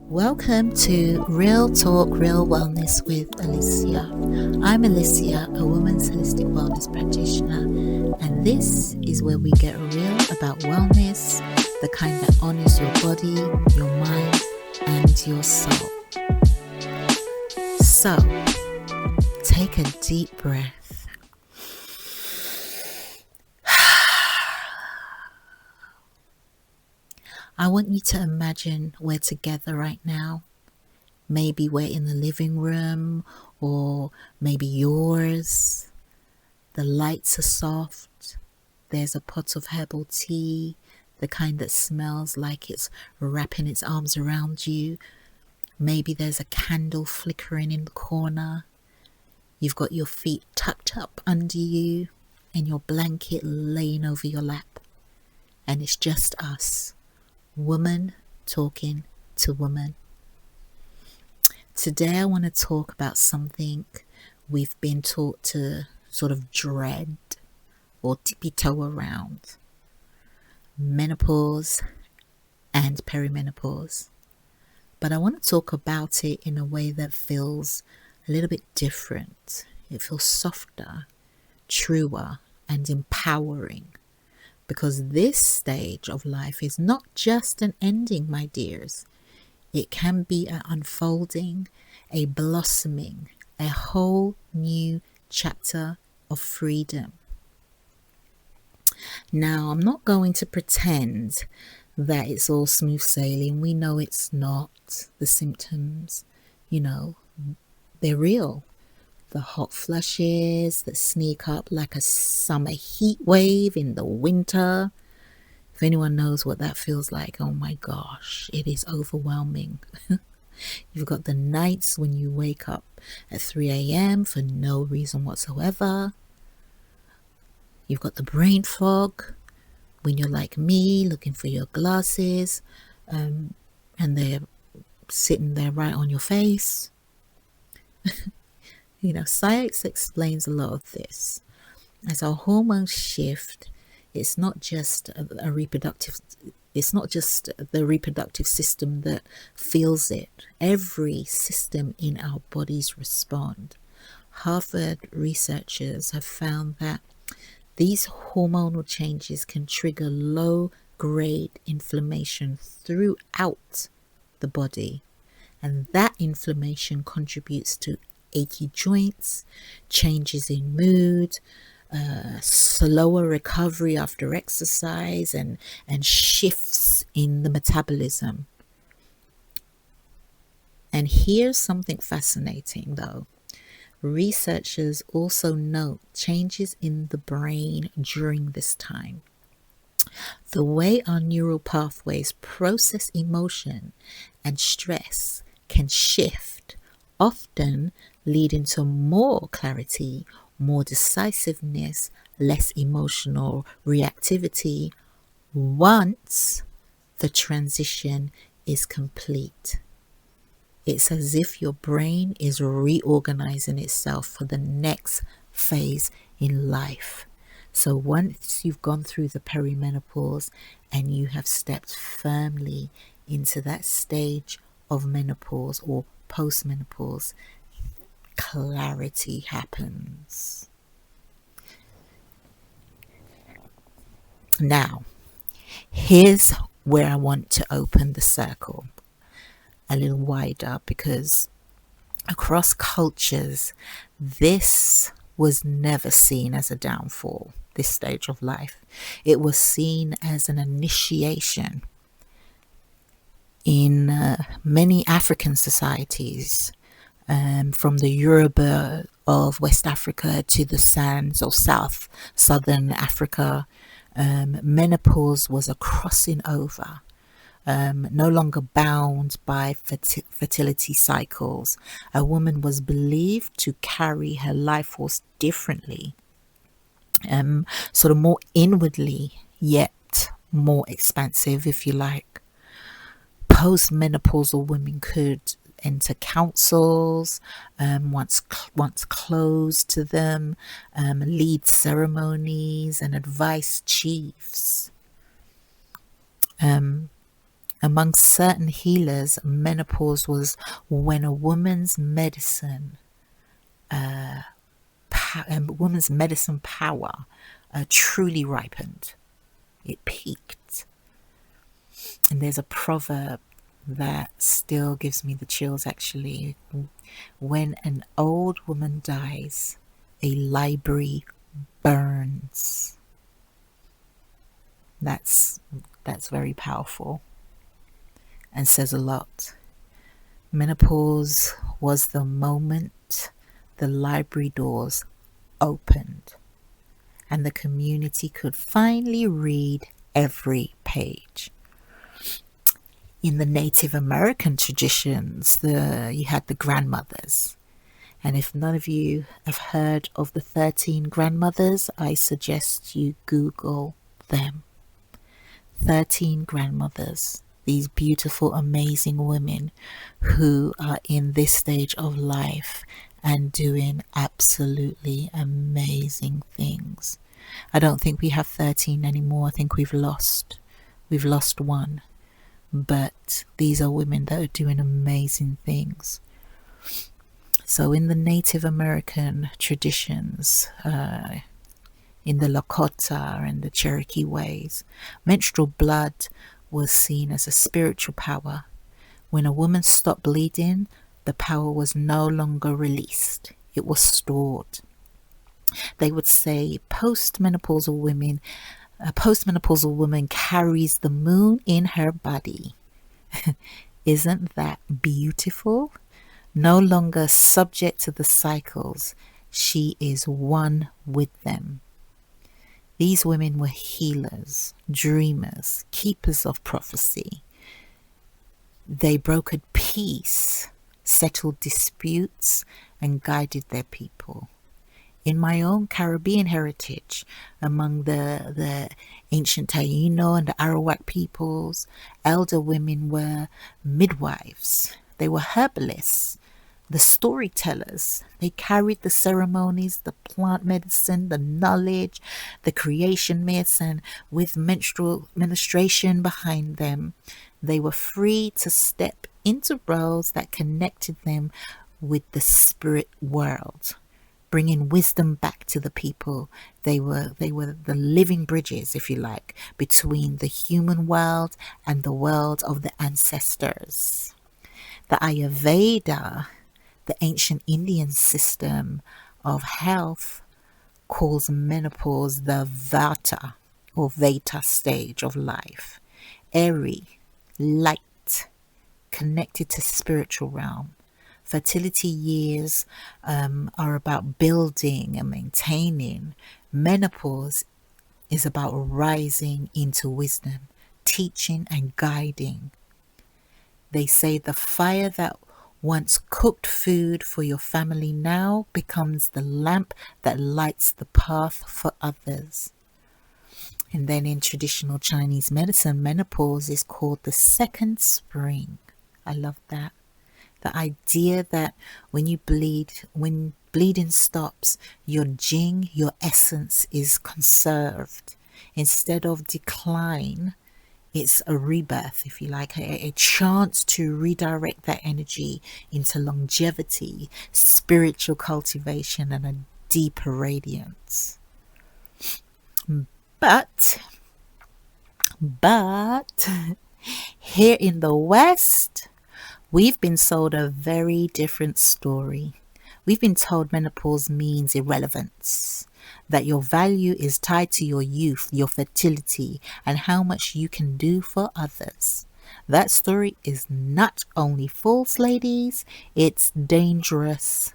Welcome to Real Talk, Real Wellness with Alicia. I'm Alicia, a woman's holistic wellness practitioner, and this is where we get real about wellness, the kind that honors your body, your mind, and your soul. So, take a deep breath. I want you to imagine we're together right now. Maybe we're in the living room, or maybe yours. The lights are soft. There's a pot of herbal tea, the kind that smells like it's wrapping its arms around you. Maybe there's a candle flickering in the corner. You've got your feet tucked up under you and your blanket laying over your lap. And it's just us, woman talking to woman. Today I want to talk about something we've been taught to sort of dread or tippy-toe around. Menopause and perimenopause. But I want to talk about it in a way that feels a little bit different. It feels softer, truer, and empowering. Because this stage of life is not just an ending, my dears. It can be an unfolding, a blossoming, a whole new chapter of freedom. Now, I'm not going to pretend that it's all smooth sailing. We know it's not. The symptoms, they're real. The hot flushes that sneak up like a summer heat wave in the winter. If anyone knows what that feels like, oh my gosh, it is overwhelming. You've got the nights when you wake up at 3 a.m. for no reason whatsoever. You've got the brain fog when you're like me, looking for your glasses, and they're sitting there right on your face. Science explains a lot of this. As our hormones shift, it's not just the reproductive system that feels it. Every system in our bodies respond. Harvard researchers have found that these hormonal changes can trigger low-grade inflammation throughout the body, and that inflammation contributes to achy joints, changes in mood, slower recovery after exercise, and shifts in the metabolism. And here's something fascinating though. Researchers also note changes in the brain during this time. The way our neural pathways process emotion and stress can shift, often leading to more clarity, more decisiveness, less emotional reactivity once the transition is complete. It's as if your brain is reorganizing itself for the next phase in life. So once you've gone through the perimenopause and you have stepped firmly into that stage of menopause or postmenopause, clarity happens. Now, here's where I want to open the circle a little wider, because across cultures, this was never seen as a downfall, this stage of life. It was seen as an initiation. In many African societies, from the Yoruba of West Africa to the Sands of Southern Africa, menopause was a crossing over, no longer bound by fertility cycles. A woman was believed to carry her life force differently, sort of more inwardly, yet more expansive, if you like. Postmenopausal women could enter councils, once closed to them, lead ceremonies and advise chiefs. Among certain healers, menopause was when a woman's medicine power truly ripened. It peaked. And there's a proverb that still gives me the chills actually. When an old woman dies, a library burns. That's very powerful and says a lot. Menopause was the moment the library doors opened and the community could finally read every page. In the Native American traditions, you had the grandmothers. And if none of you have heard of the 13 grandmothers, I suggest you Google them. 13 grandmothers, these beautiful, amazing women who are in this stage of life and doing absolutely amazing things. I don't think we have 13 anymore. I think we've lost one. But these are women that are doing amazing things. So in the Native American traditions, in the Lakota and the Cherokee ways, menstrual blood was seen as a spiritual power. When a woman stopped bleeding, the power was no longer released. It was stored. They would say a postmenopausal woman carries the moon in her body. Isn't that beautiful? No longer subject to the cycles, she is one with them. These women were healers, dreamers, keepers of prophecy. They brokered peace, settled disputes, and guided their people. In my own Caribbean heritage, among the ancient Taino and the Arawak peoples, elder women were midwives. They were herbalists, the storytellers. They carried the ceremonies, the plant medicine, the knowledge, the creation myths, and with menstruation behind them, they were free to step into roles that connected them with the spirit world, bringing wisdom back to the people. They were the living bridges, if you like, between the human world and the world of the ancestors. The Ayurveda, the ancient Indian system of health, calls menopause the Vata or Vata stage of life. Airy, light, connected to spiritual realm. Fertility years are about building and maintaining. Menopause is about rising into wisdom, teaching and guiding. They say the fire that once cooked food for your family now becomes the lamp that lights the path for others. And then in traditional Chinese medicine, menopause is called the second spring. I love that. The idea that when bleeding stops, your jing, your essence is conserved. Instead of decline, it's a rebirth, if you like, a chance to redirect that energy into longevity, spiritual cultivation, and a deeper radiance. But here in the West, we've been sold a very different story. We've been told menopause means irrelevance, that your value is tied to your youth, your fertility, and how much you can do for others. That story is not only false, ladies, it's dangerous.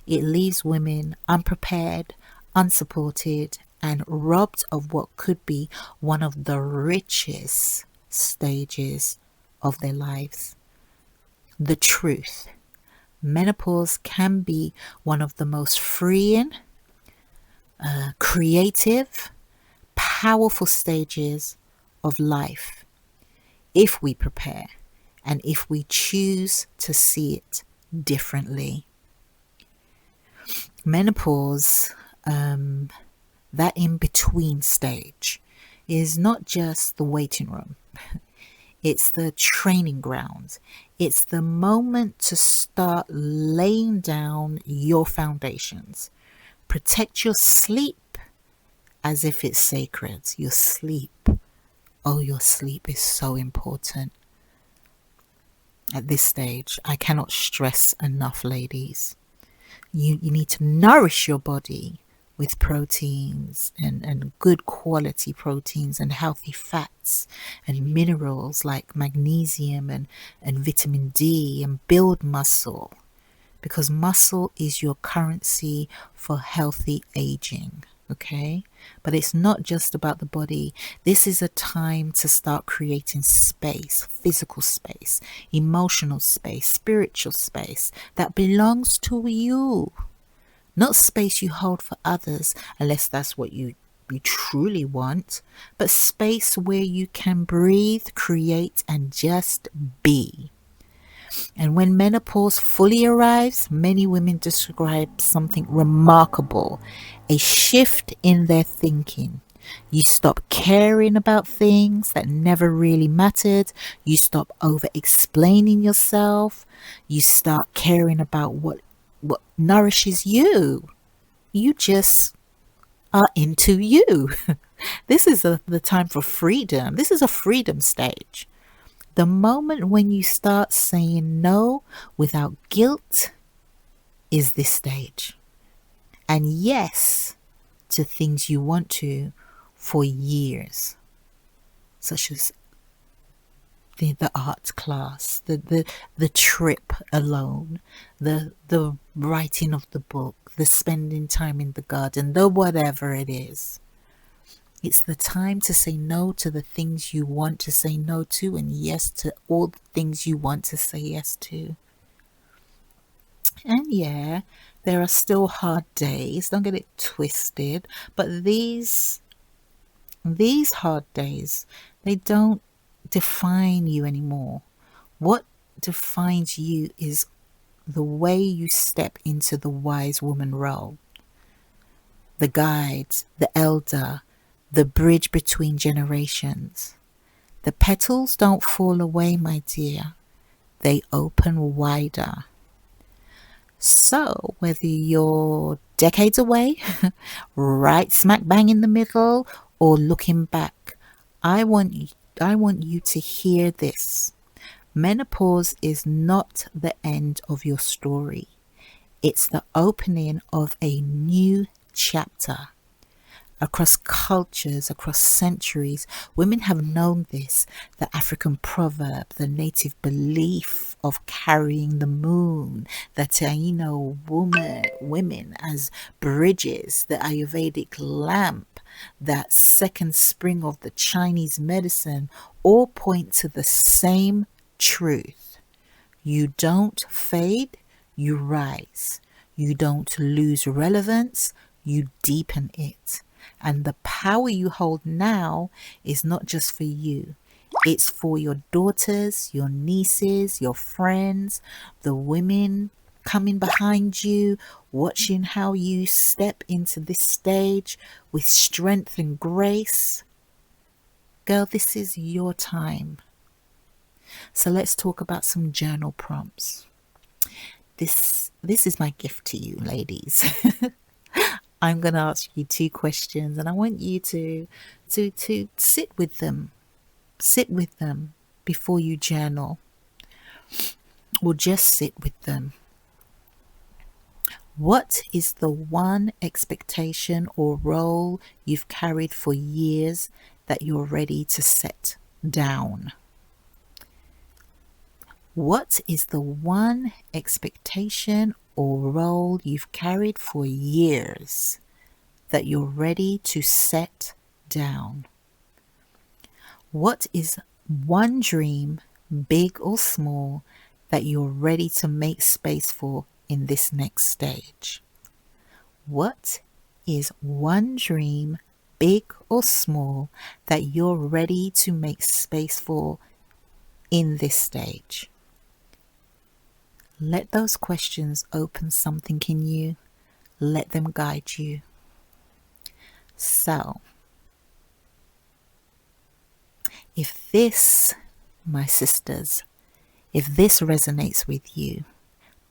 It leaves women unprepared, unsupported, and robbed of what could be one of the richest stages of their lives. The truth. Menopause can be one of the most freeing, creative, powerful stages of life if we prepare and if we choose to see it differently. Menopause, that in-between stage, is not just the waiting room. It's the training ground. It's the moment to start laying down your foundations. Protect your sleep as if it's sacred. Your sleep. Oh, your sleep is so important at this stage. I cannot stress enough, ladies. You need to nourish your body with proteins and good quality proteins and healthy fats and minerals like magnesium and vitamin D, and build muscle, because muscle is your currency for healthy aging. Okay, but it's not just about the body. This is a time to start creating space, physical space, emotional space, spiritual space that belongs to you. Not space you hold for others, unless that's what you truly want, but space where you can breathe, create, and just be. And when menopause fully arrives, many women describe something remarkable, a shift in their thinking. You stop caring about things that never really mattered. You stop over explaining yourself. You start caring about what nourishes you. You just are into you. This is the time for freedom. This is a freedom stage. The moment when you start saying no without guilt is this stage. And yes to things you want to for years, such as the art class, the trip alone, the writing of the book, the spending time in the garden, the whatever it is. It's the time to say no to the things you want to say no to, and yes to all the things you want to say yes to. And yeah, there are still hard days, don't get it twisted, but these hard days, they don't define you anymore. What defines you is the way you step into the wise woman role, the guide, the elder, the bridge between generations. The petals don't fall away, my dear. They open wider. So, whether you're decades away, right smack bang in the middle, or looking back, I want you to hear this. Menopause is not the end of your story. It's the opening of a new chapter. Across cultures, across centuries, women have known this. The African proverb, the native belief of carrying the moon, the Taino women as bridges, the Ayurvedic lamp, that second spring of the Chinese medicine, all point to the same truth. You don't fade, you rise. You don't lose relevance, you deepen it. And the power you hold now is not just for you. It's for your daughters, your nieces, your friends, the women coming behind you, watching how you step into this stage with strength and grace. Girl, this is your time. So let's talk about some journal prompts. This is my gift to you, ladies. I'm going to ask you 2 questions, and I want you to sit with them. Sit with them before you journal, or just sit with them. What is the one expectation or role you've carried for years that you're ready to set down? What is the one expectation or role you've carried for years that you're ready to set down? What is one dream, big or small, that you're ready to make space for in this next stage? What is one dream, big or small, that you're ready to make space for in this stage? Let those questions open something in you. Let them guide you. So, if this my sisters, if this resonates with you,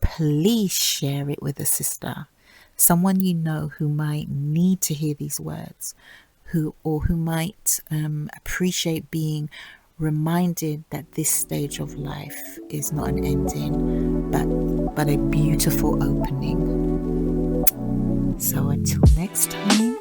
please share it with a sister, someone you know who might need to hear these words, who might appreciate being reminded that this stage of life is not an ending, but a beautiful opening. So until next time.